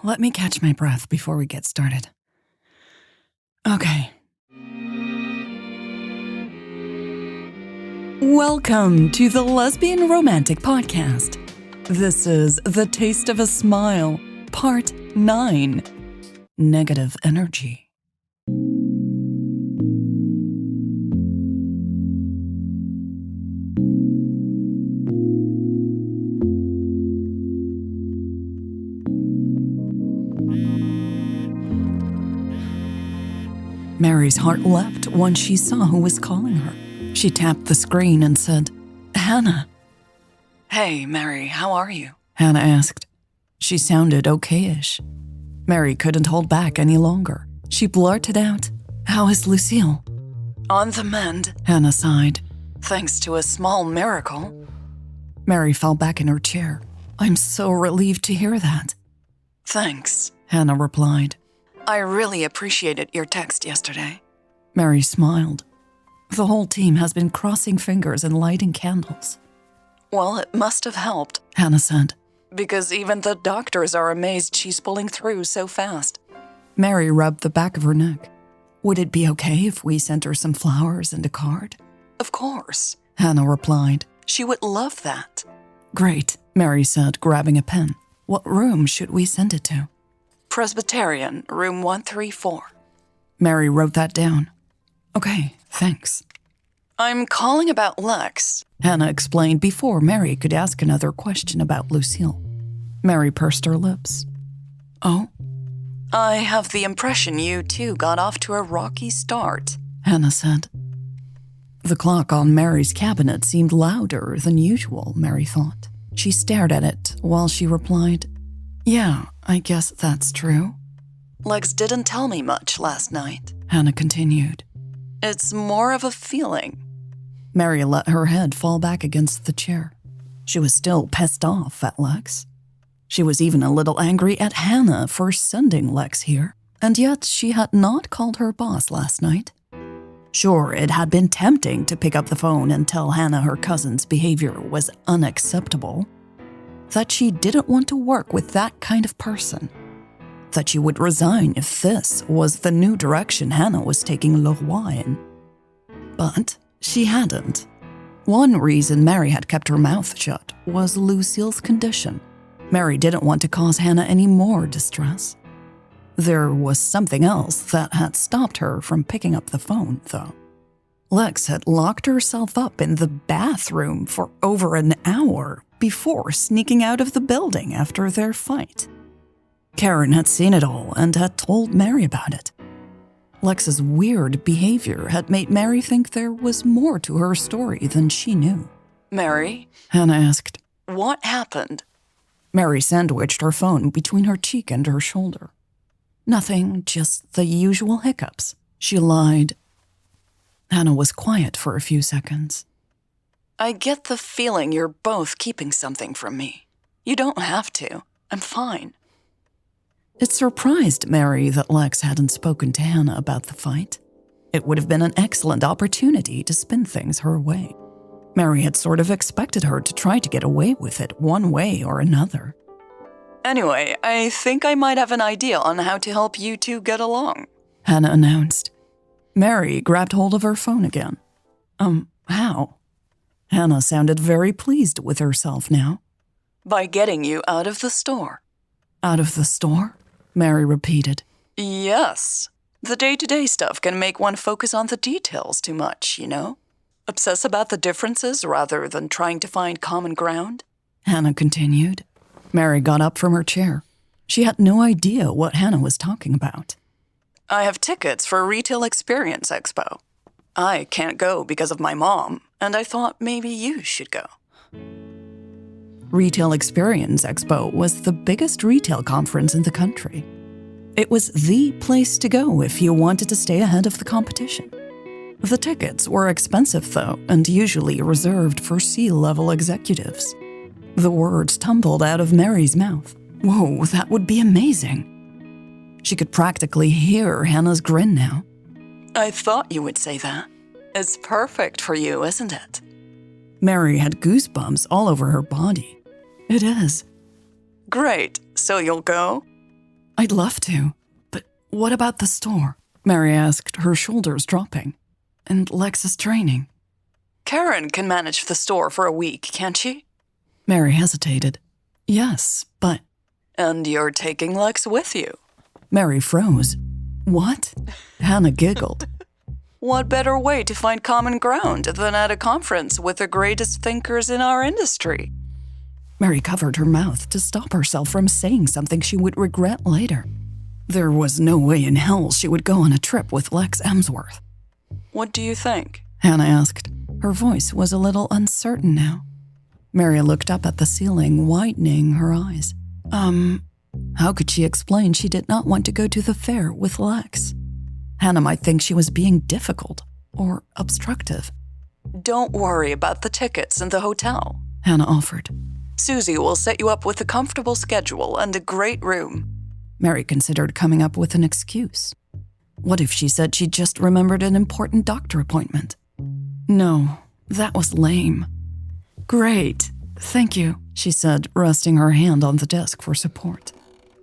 let me catch my breath before we get started. Okay. Welcome to the Lesbian Romantic podcast. This is The Taste of a Smile, Part 9, Negative Energy. Mary's heart leapt when she saw who was calling her. She tapped the screen and said, "Hannah." "Hey, Mary, how are you?" Hannah asked. She sounded okay-ish. Mary couldn't hold back any longer. She blurted out, "How is Lucille?" "On the mend," Hannah sighed. "Thanks to a small miracle." Mary fell back in her chair. "I'm so relieved to hear that." "Thanks," Hannah replied. "I really appreciated your text yesterday." Mary smiled. "The whole team has been crossing fingers and lighting candles." "Well, it must have helped," Hannah said, "because even the doctors are amazed she's pulling through so fast." Mary rubbed the back of her neck. "Would it be okay if we sent her some flowers and a card?" "Of course," Hannah replied. "She would love that." "Great," Mary said, grabbing a pen. "What room should we send it to?" "Presbyterian, room 134. Mary wrote that down. "Okay, thanks." "I'm calling about Lex," Hannah explained before Mary could ask another question about Lucille. Mary pursed her lips. "Oh?" "I have the impression you two got off to a rocky start," Hannah said. The clock on Mary's cabinet seemed louder than usual, Mary thought. She stared at it while she replied, "Yeah, I guess that's true." "Lex didn't tell me much last night," Hannah continued. "It's more of a feeling." Mary let her head fall back against the chair. She was still pissed off at Lex. She was even a little angry at Hannah for sending Lex here, and yet she had not called her boss last night. Sure, it had been tempting to pick up the phone and tell Hannah her cousin's behavior was unacceptable, that she didn't want to work with that kind of person, that she would resign if this was the new direction Hannah was taking Leroy in. But she hadn't. One reason Mary had kept her mouth shut was Lucille's condition. Mary didn't want to cause Hannah any more distress. There was something else that had stopped her from picking up the phone, though. Lex had locked herself up in the bathroom for over an hour before sneaking out of the building after their fight. Karen had seen it all and had told Mary about it. Lex's weird behavior had made Mary think there was more to her story than she knew. "Mary?" Hannah asked. "What happened?" Mary sandwiched her phone between her cheek and her shoulder. "Nothing, just the usual hiccups," she lied. Hannah was quiet for a few seconds. "I get the feeling you're both keeping something from me. You don't have to. I'm fine." It surprised Mary that Lex hadn't spoken to Hannah about the fight. It would have been an excellent opportunity to spin things her way. Mary had sort of expected her to try to get away with it one way or another. "Anyway, I think I might have an idea on how to help you two get along," Hannah announced. Mary grabbed hold of her phone again. How?" Hannah sounded very pleased with herself now. "By getting you out of the store." "Out of the store?" Mary repeated. "Yes. The day-to-day stuff can make one focus on the details too much, you know? Obsess about the differences rather than trying to find common ground," Hannah continued. Mary got up from her chair. She had no idea what Hannah was talking about. "I have tickets for Retail Experience Expo. I can't go because of my mom, and I thought maybe you should go." Retail Experience Expo was the biggest retail conference in the country. It was the place to go if you wanted to stay ahead of the competition. The tickets were expensive, though, and usually reserved for C-level executives. The words tumbled out of Mary's mouth. Whoa, that would be amazing. She could practically hear Hannah's grin now. "I thought you would say that. It's perfect for you, isn't it?" Mary had goosebumps all over her body. "It is." "Great, so you'll go?" I'd love to, but what about the store? Mary asked, her shoulders dropping. And Lex's training. Karen can manage the store for a week, can't she? Mary hesitated. Yes, but... And you're taking Lex with you? Mary froze. What? Hannah giggled. What better way to find common ground than at a conference with the greatest thinkers in our industry? Mary covered her mouth to stop herself from saying something she would regret later. There was no way in hell she would go on a trip with Lex Emsworth. What do you think? Hannah asked. Her voice was a little uncertain now. Mary looked up at the ceiling, widening her eyes. How could she explain she did not want to go to the fair with Lex? Hannah might think she was being difficult or obstructive. Don't worry about the tickets and the hotel, Hannah offered. Susie will set you up with a comfortable schedule and a great room. Mary considered coming up with an excuse. What if she said she just remembered an important doctor appointment? No, that was lame. Great, thank you, she said, resting her hand on the desk for support.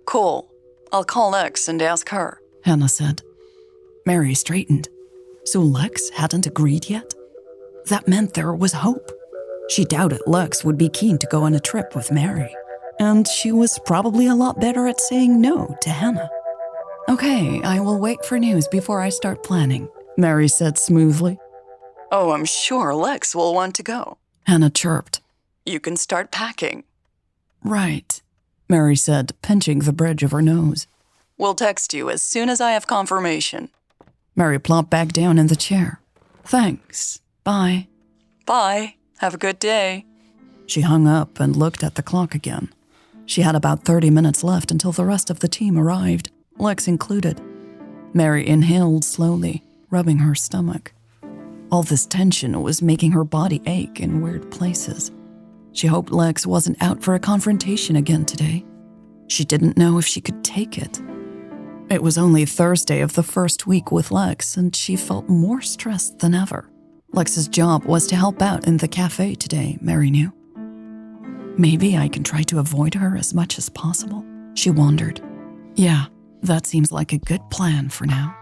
Cool. I'll call Lex and ask her, Hannah said. Mary straightened. So Lex hadn't agreed yet? That meant there was hope. She doubted Lex would be keen to go on a trip with Mary, and she was probably a lot better at saying no to Hannah. Okay, I will wait for news before I start planning, Mary said smoothly. Oh, I'm sure Lex will want to go, Hannah chirped. You can start packing. Right, Mary said, pinching the bridge of her nose. We'll text you as soon as I have confirmation. Mary plopped back down in the chair. Thanks. Bye. Bye. Have a good day. She hung up and looked at the clock again. She had about 30 minutes left until the rest of the team arrived, Lex included. Mary inhaled slowly, rubbing her stomach. All this tension was making her body ache in weird places. She hoped Lex wasn't out for a confrontation again today. She didn't know if she could take it. It was only Thursday of the first week with Lex, and she felt more stressed than ever. Lex's job was to help out in the cafe today, Mary knew. Maybe I can try to avoid her as much as possible, she wondered. Yeah, that seems like a good plan for now.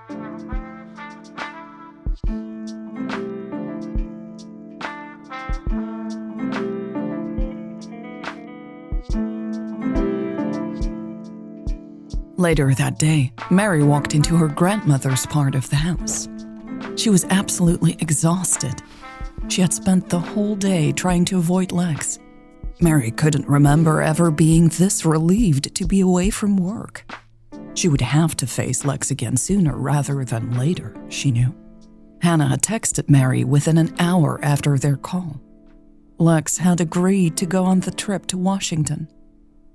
Later that day, Mary walked into her grandmother's part of the house. She was absolutely exhausted. She had spent the whole day trying to avoid Lex. Mary couldn't remember ever being this relieved to be away from work. She would have to face Lex again sooner rather than later, she knew. Hannah had texted Mary within an hour after their call. Lex had agreed to go on the trip to Washington.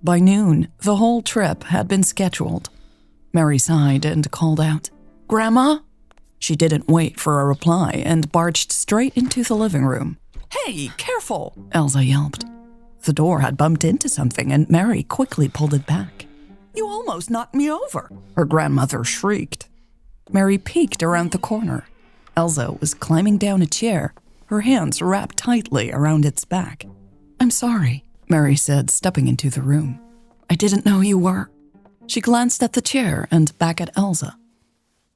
By noon, the whole trip had been scheduled. Mary sighed and called out, "Grandma?" She didn't wait for a reply and barged straight into the living room. "Hey, careful!" Elsa yelped. The door had bumped into something and Mary quickly pulled it back. "You almost knocked me over," her grandmother shrieked. Mary peeked around the corner. Elsa was climbing down a chair, her hands wrapped tightly around its back. "I'm sorry," Mary said, stepping into the room. "I didn't know you were." She glanced at the chair and back at Elsa.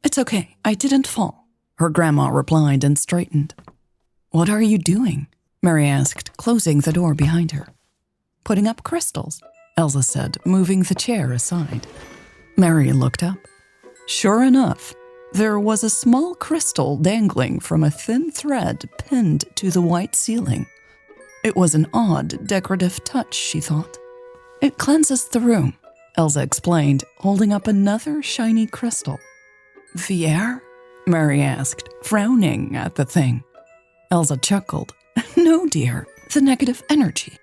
"It's okay, I didn't fall," her grandma replied and straightened. "What are you doing?" Mary asked, closing the door behind her. "Putting up crystals," Elsa said, moving the chair aside. Mary looked up. Sure enough, there was a small crystal dangling from a thin thread pinned to the white ceiling. It was an odd, decorative touch, she thought. "It cleanses the room," Elsa explained, holding up another shiny crystal. "The air?" Mary asked, frowning at the thing. Elsa chuckled. "No, dear, the negative energy."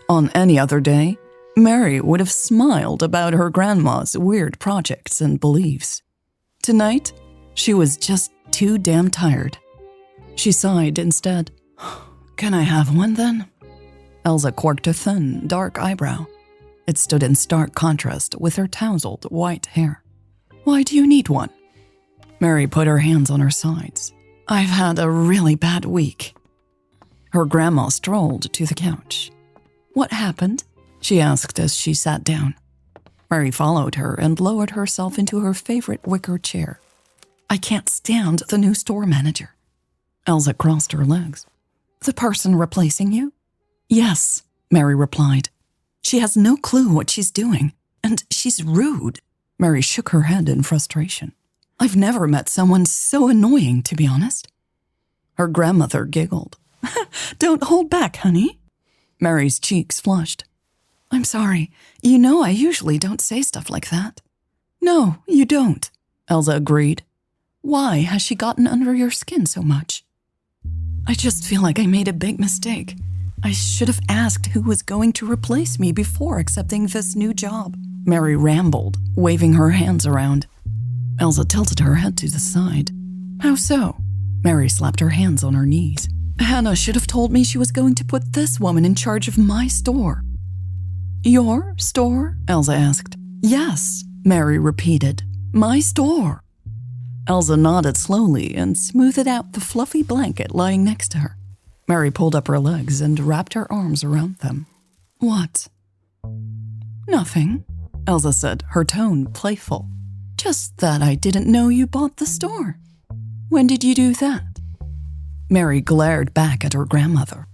On any other day, Mary would have smiled about her grandma's weird projects and beliefs. Tonight, she was just too damn tired. She sighed instead. "Can I have one then?" Elsa quirked a thin, dark eyebrow. It stood in stark contrast with her tousled white hair. "Why do you need one?" Mary put her hands on her sides. "I've had a really bad week." Her grandma strolled to the couch. "What happened?" she asked as she sat down. Mary followed her and lowered herself into her favorite wicker chair. I can't stand the new store manager. Elsa crossed her legs. The person replacing you? Yes, Mary replied. She has no clue what she's doing, and she's rude. Mary shook her head in frustration. I've never met someone so annoying, to be honest. Her grandmother giggled. Don't hold back, honey. Mary's cheeks flushed. I'm sorry. You know I usually don't say stuff like that. No, you don't, Elsa agreed. Why has she gotten under your skin so much? I just feel like I made a big mistake. I should have asked who was going to replace me before accepting this new job. Mary rambled, waving her hands around. Elsa tilted her head to the side. How so? Mary slapped her hands on her knees. Hannah should have told me she was going to put this woman in charge of my store. Your store? Elsa asked. Yes, Mary repeated. My store. Elsa nodded slowly and smoothed out the fluffy blanket lying next to her. Mary pulled up her legs and wrapped her arms around them. What? Nothing, Elsa said, her tone playful. Just that I didn't know you bought the store. When did you do that? Mary glared back at her grandmother.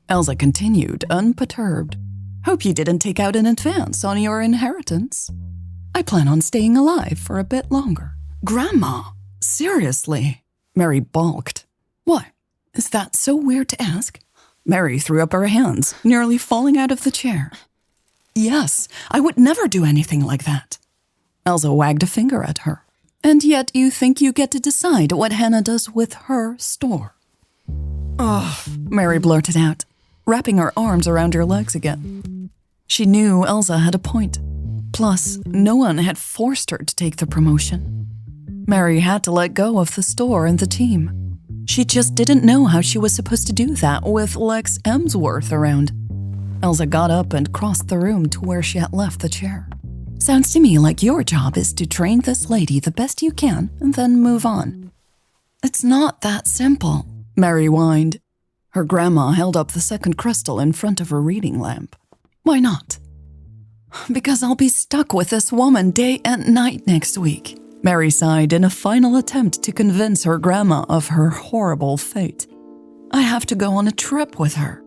Elsa continued, unperturbed. Hope you didn't take out an advance on your inheritance. I plan on staying alive for a bit longer. Grandma, seriously? Mary balked. What? Is that so weird to ask? Mary threw up her hands, nearly falling out of the chair. Yes, I would never do anything like that. Elsa wagged a finger at her. And yet you think you get to decide what Hannah does with her store. Ugh, Mary blurted out, wrapping her arms around her legs again. She knew Elsa had a point. Plus, no one had forced her to take the promotion. Mary had to let go of the store and the team. She just didn't know how she was supposed to do that with Lex Emsworth around. Elsa got up and crossed the room to where she had left the chair. Sounds to me like your job is to train this lady the best you can and then move on. It's not that simple, Mary whined. Her grandma held up the second crystal in front of her reading lamp. Why not? Because I'll be stuck with this woman day and night next week. Mary sighed in a final attempt to convince her grandma of her horrible fate. I have to go on a trip with her.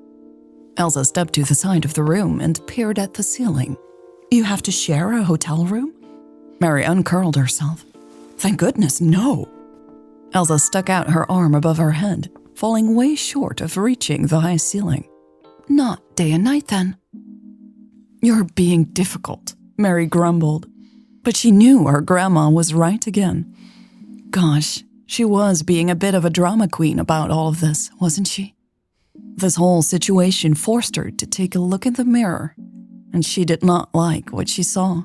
Elsa stepped to the side of the room and peered at the ceiling. You have to share a hotel room? Mary uncurled herself. Thank goodness, no. Elsa stuck out her arm above her head, falling way short of reaching the high ceiling. Not day and night, then. You're being difficult, Mary grumbled. But she knew her grandma was right again. Gosh, she was being a bit of a drama queen about all of this, wasn't she? This whole situation forced her to take a look in the mirror, and she did not like what she saw.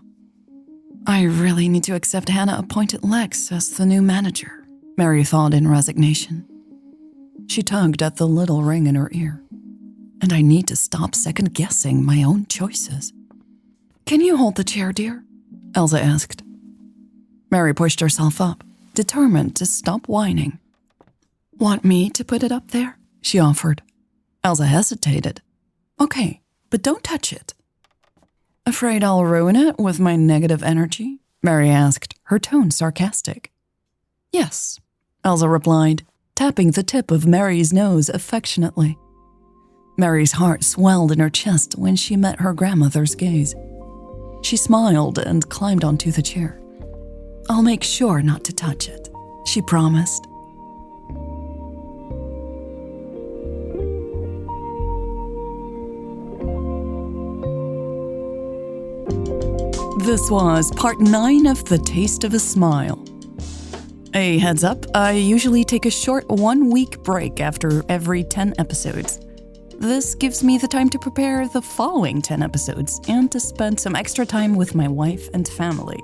I really need to accept Hannah appointed Lex as the new manager, Mary thought in resignation. She tugged at the little ring in her ear. And I need to stop second-guessing my own choices. Can you hold the chair, dear? Elsa asked. Mary pushed herself up, determined to stop whining. Want me to put it up there? She offered. Elsa hesitated. Okay, but don't touch it. Afraid I'll ruin it with my negative energy? Mary asked, her tone sarcastic. Yes, Elsa replied, tapping the tip of Mary's nose affectionately. Mary's heart swelled in her chest when she met her grandmother's gaze. She smiled and climbed onto the chair. I'll make sure not to touch it, she promised. This was part 9 of The Taste of a Smile. A heads up, I usually take a short 1-week break after every 10 episodes. This gives me the time to prepare the following 10 episodes and to spend some extra time with my wife and family.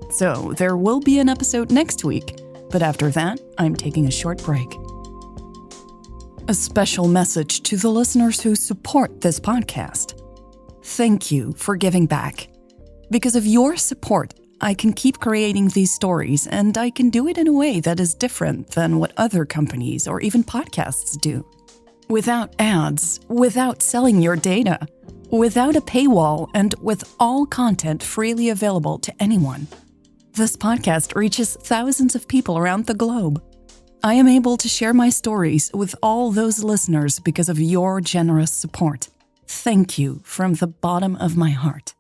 So there will be an episode next week, but after that, I'm taking a short break. A special message to the listeners who support this podcast. Thank you for giving back. Because of your support, I can keep creating these stories, and I can do it in a way that is different than what other companies or even podcasts do. Without ads, without selling your data, without a paywall and with all content freely available to anyone. This podcast reaches thousands of people around the globe. I am able to share my stories with all those listeners because of your generous support. Thank you from the bottom of my heart.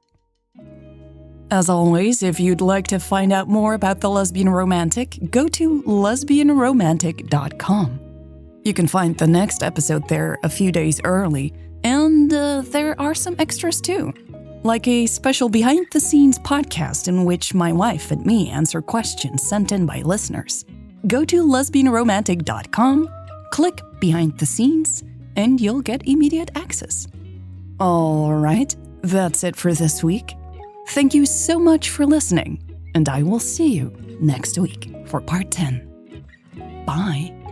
As always, if you'd like to find out more about the Lesbian Romantic, go to lesbianromantic.com. You can find the next episode there a few days early, and there are some extras too, like a special behind-the-scenes podcast in which my wife and me answer questions sent in by listeners. Go to lesbianromantic.com, click Behind the Scenes, and you'll get immediate access. All right, that's it for this week. Thank you so much for listening, and I will see you next week for part 10. Bye.